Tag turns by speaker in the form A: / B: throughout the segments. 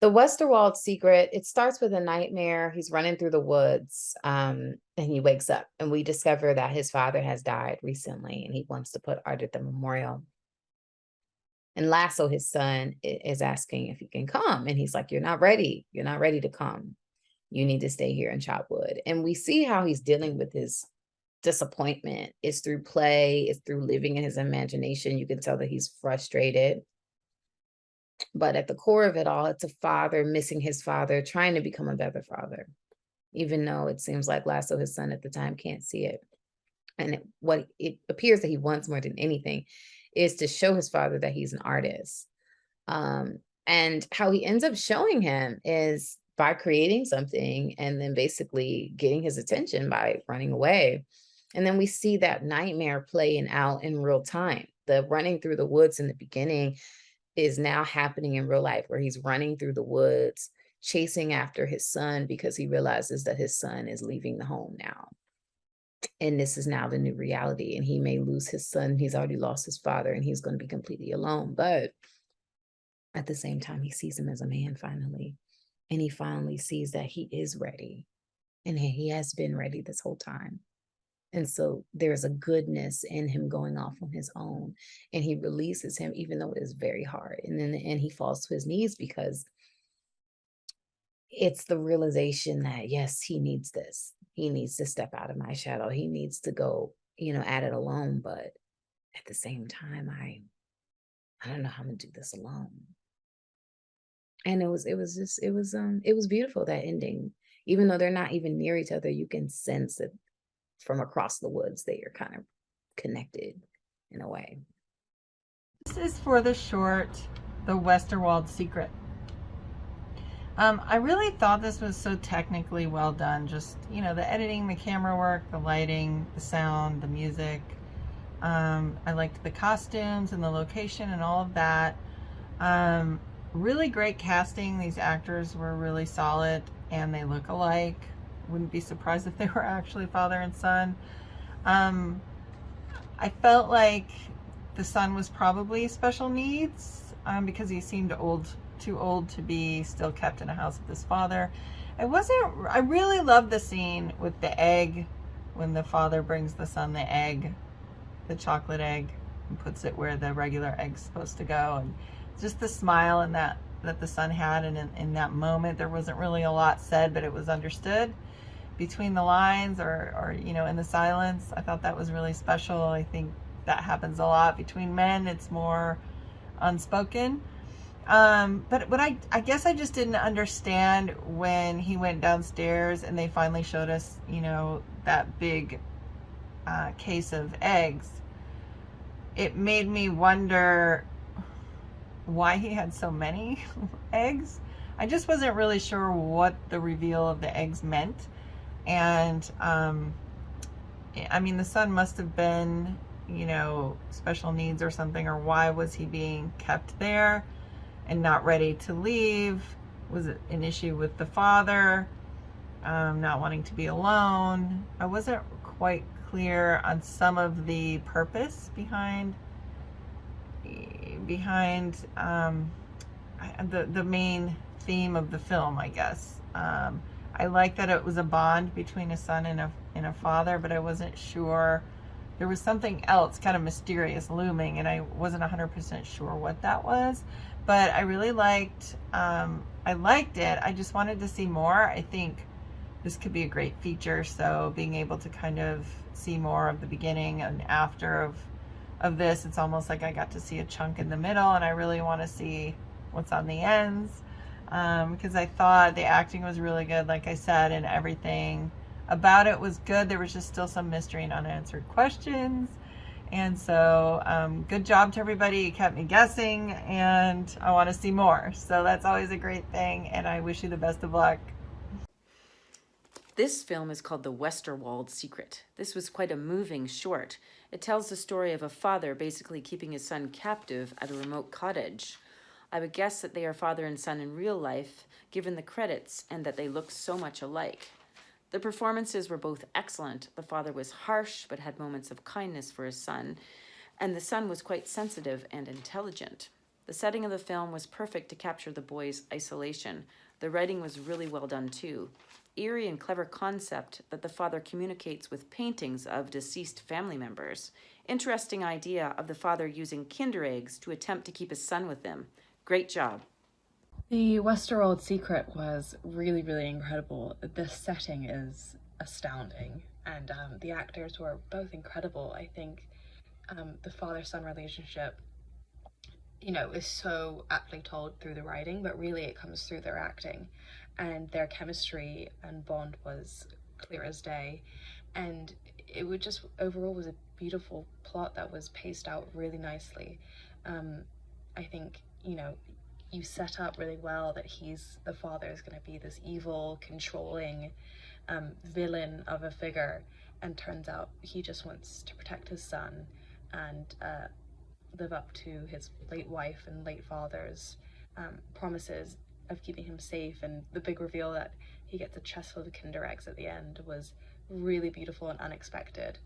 A: The Westerwald Secret, it starts with a nightmare. He's running through the woods, and he wakes up, and we discover that his father has died recently, and he wants to put art at the memorial. And Lasso, his son, is asking if he can come, and he's like, "You're not ready. You're not ready to come. You need to stay here and chop wood." And we see how he's dealing with his disappointment. It's through play, it's through living in his imagination. You can tell that he's frustrated. But at the core of it all, it's a father missing his father, trying to become a better father, even though it seems like Lasso, his son at the time, can't see it. And what it appears that he wants more than anything is to show his father that he's an artist. And how he ends up showing him is by creating something and then basically getting his attention by running away. And then we see that nightmare playing out in real time. The running through the woods in the beginning is now happening in real life, where he's running through the woods, chasing after his son because he realizes that his son is leaving the home now. And this is now the new reality. And he may lose his son. He's already lost his father and he's going to be completely alone. But at the same time, he sees him as a man finally. And he finally sees that he is ready. And he has been ready this whole time. And so there's a goodness in him going off on his own. And he releases him, even though it is very hard. And in the end, he falls to his knees because it's the realization that, yes, he needs this. He needs to step out of my shadow. He needs to go, at it alone. But at the same time, I don't know how I'm gonna do this alone. And it was beautiful, that ending. Even though they're not even near each other, you can sense that from across the woods they are kind of connected in a way.
B: This is for the short, The Westerwald Secret. I really thought this was so technically well done. Just, the editing, the camera work, the lighting, the sound, the music. I liked the costumes and the location and all of that. Really great casting. These actors were really solid and they look alike. Wouldn't be surprised if they were actually father and son. I felt like the son was probably special needs because he seemed too old to be still kept in a house with his father. I really loved the scene with the egg when the father brings the son the egg, the chocolate egg, and puts it where the regular egg's supposed to go. And just the smile and that the son had, and in that moment there wasn't really a lot said, but it was understood between the lines or in the silence. I thought that was really special. I think that happens a lot between men. It's more unspoken. But what I guess I just didn't understand when he went downstairs and they finally showed us, that big case of eggs. It made me wonder why he had so many eggs. I just wasn't really sure what the reveal of the eggs meant. And the son must have been, special needs or something, or why was he being kept there and not ready to leave? Was it an issue with the father, not wanting to be alone? I wasn't quite clear on some of the purpose behind the main theme of the film, I guess. I like that it was a bond between a son and a father, but I wasn't sure. There was something else kind of mysterious looming, and I wasn't 100% sure what that was. But I really liked it. I just wanted to see more. I think this could be a great feature. So being able to kind of see more of the beginning and after of this, it's almost like I got to see a chunk in the middle, and I really want to see what's on the ends. Because I thought the acting was really good, like I said, and everything about it was good. There was just still some mystery and unanswered questions. And so good job to everybody. You kept me guessing, and I want to see more. So that's always a great thing, and I wish you the best of luck.
C: This film is called The Westerwald Secret. This was quite a moving short. It tells the story of a father basically keeping his son captive at a remote cottage. I would guess that they are father and son in real life, given the credits, and that they look so much alike. The performances were both excellent. The father was harsh, but had moments of kindness for his son, and the son was quite sensitive and intelligent. The setting of the film was perfect to capture the boy's isolation. The writing was really well done too. Eerie and clever concept that the father communicates with paintings of deceased family members. Interesting idea of the father using Kinder eggs to attempt to keep his son with him. Great job.
D: The WESTERWALD Secret was really, really incredible. The setting is astounding, and the actors were both incredible. I think the father-son relationship, is so aptly told through the writing, but really it comes through their acting, and their chemistry and bond was clear as day, and it would just overall was a beautiful plot that was paced out really nicely. I think, you set up really well that the father is going to be this evil, controlling villain of a figure, and turns out he just wants to protect his son and live up to his late wife and late father's promises of keeping him safe. And the big reveal that he gets a chest full of Kinder eggs at the end was really beautiful and unexpected.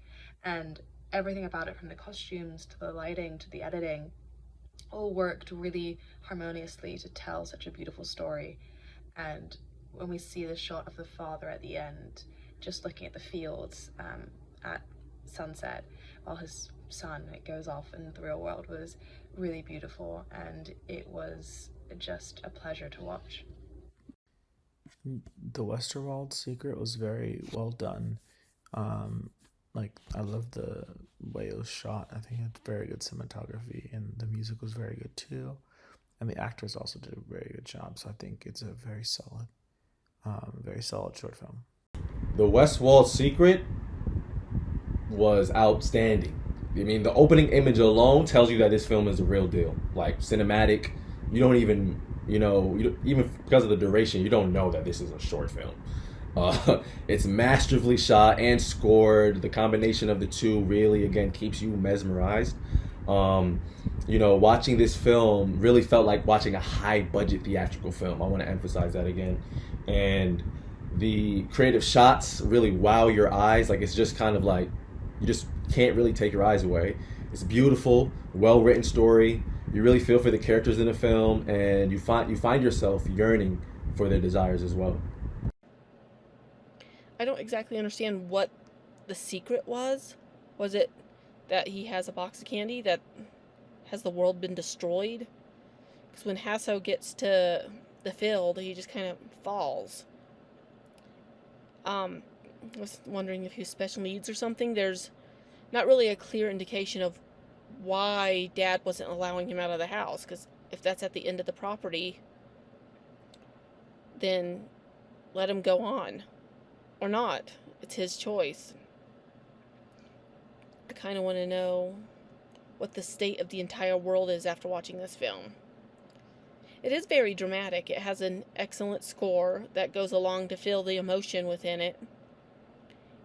D: And everything about it, from the costumes to the lighting to the editing, all worked really harmoniously to tell such a beautiful story. And when we see the shot of the father at the end, just looking at the fields at sunset while his son goes off in the real world, was really beautiful, and it was just a pleasure to watch.
E: The Westerwald Secret was very well done. I love the way it was shot. I think it had very good cinematography, and the music was very good too. And the actors also did a very good job. So I think it's a very solid short film.
F: The WESTERWALD Secret was outstanding. I mean, the opening image alone tells you that this film is the real deal. Like, cinematic. You don't even, even because of the duration, you don't know that this is a short film. It's masterfully shot and scored. The combination of the two really, again, keeps you mesmerized. Watching this film really felt like watching a high-budget theatrical film. I want to emphasize that again. And the creative shots really wow your eyes. Like, it's just kind of like, you just can't really take your eyes away. It's a beautiful, well-written story. You really feel for the characters in the film, and you find yourself yearning for their desires as well.
G: I don't exactly understand what the secret was. Was it that he has a box of candy? That has the world been destroyed? Because when Hasso gets to the field, he just kind of falls. I was wondering if he was special needs or something. There's not really a clear indication of why Dad wasn't allowing him out of the house. Because if that's at the end of the property, then let him go on. Or not. It's his choice. I kind of want to know what the state of the entire world is after watching this film. It is very dramatic. It has an excellent score that goes along to feel the emotion within it.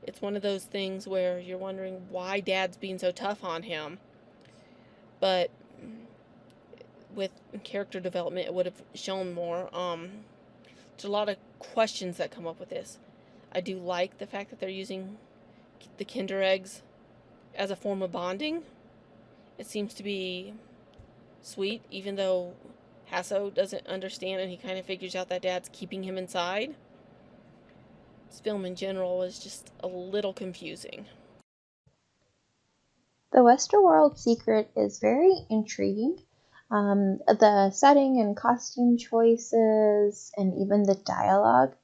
G: It's one of those things where you're wondering why Dad's being so tough on him. But with character development, it would have shown more. There's a lot of questions that come up with this. I do like the fact that they're using the Kinder eggs as a form of bonding. It seems to be sweet, even though Hasso doesn't understand and he kind of figures out that Dad's keeping him inside. This film in general was just a little confusing.
H: The Westerworld Secret is very intriguing. The setting and costume choices and even the dialogue,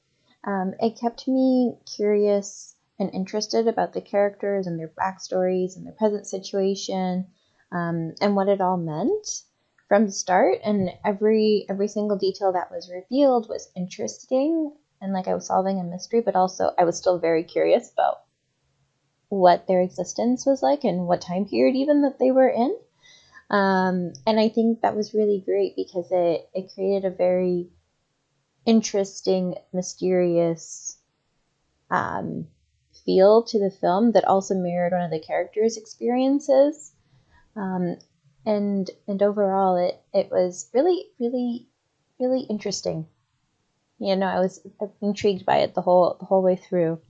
H: it kept me curious and interested about the characters and their backstories and their present situation, and what it all meant from the start. And every single detail that was revealed was interesting, and like I was solving a mystery, but also I was still very curious about what their existence was like and what time period even that they were in. And I think that was really great because it created a very interesting, mysterious feel to the film that also mirrored one of the characters' experiences. And overall, it was really, really, really interesting. I was intrigued by it the whole way through.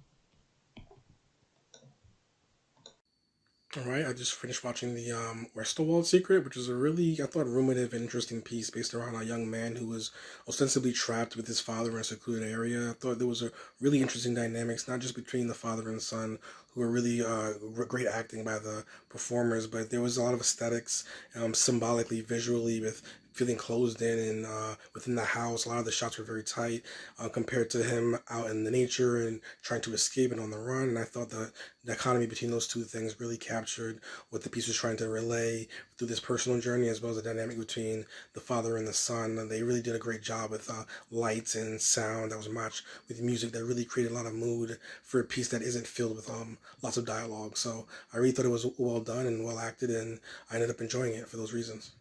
I: All right, I just finished watching the Westerwald Secret, which is a really, I thought, ruminative and interesting piece based around a young man who was ostensibly trapped with his father in a secluded area. I thought there was a really interesting dynamics, not just between the father and son, who were really great acting by the performers, but there was a lot of aesthetics, symbolically, visually, with feeling closed in and within the house. A lot of the shots were very tight compared to him out in the nature and trying to escape and on the run. And I thought the dichotomy between those two things really captured what the piece was trying to relay through this personal journey, as well as the dynamic between the father and the son. And they really did a great job with lights and sound that was matched with music that really created a lot of mood for a piece that isn't filled with lots of dialogue. So I really thought it was well done and well acted, and I ended up enjoying it for those reasons.